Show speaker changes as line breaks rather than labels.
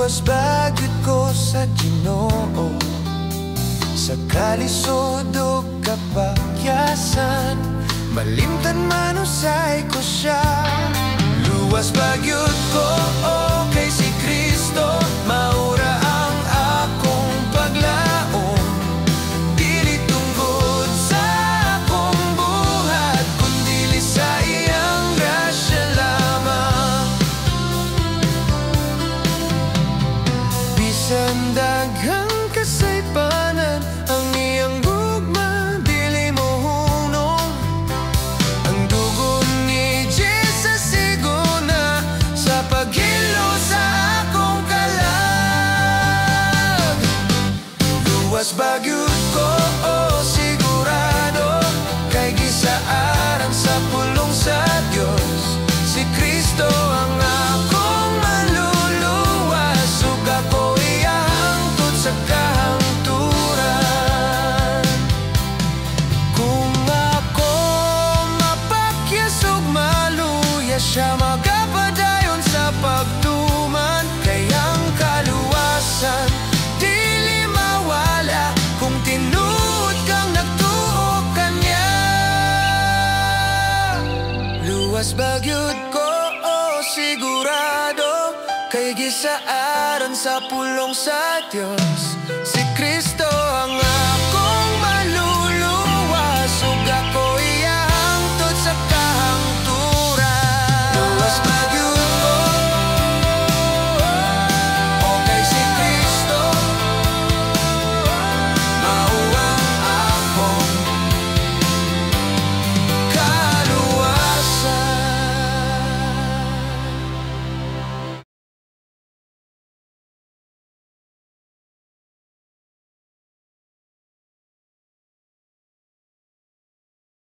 Luwas bagyod ko sa Ginoo, sa kalisod ug kapakyasan, malimtan man usay ko siya. Luwas bagyod ko kay si Kristo, maura ang akong paglaom. Dili tungkod sa akong buhat, kundi sa iyang grasya lamang. Bisan daghang kasaypanan ang iyang gugma, dili mo hunong. Ang dugo ni Jesus siguna sa paghilo sa akong kalag. Luwas bagyod ko sigurado, kay gisaaran sa pulong sa Dios. Si Kristo ang akong maluluwas, ug ako ihangtod sa kahangturan. Kung ako mapakyas ug maluya, siya magapadayon sa pagtuman. Kay ang kaluwasan dili mawala kung tinuod kang nagtuo kanya. Luwas bagyod ko sigurado, kay gisaaran sa pulong sa Dios. Si Kristo ang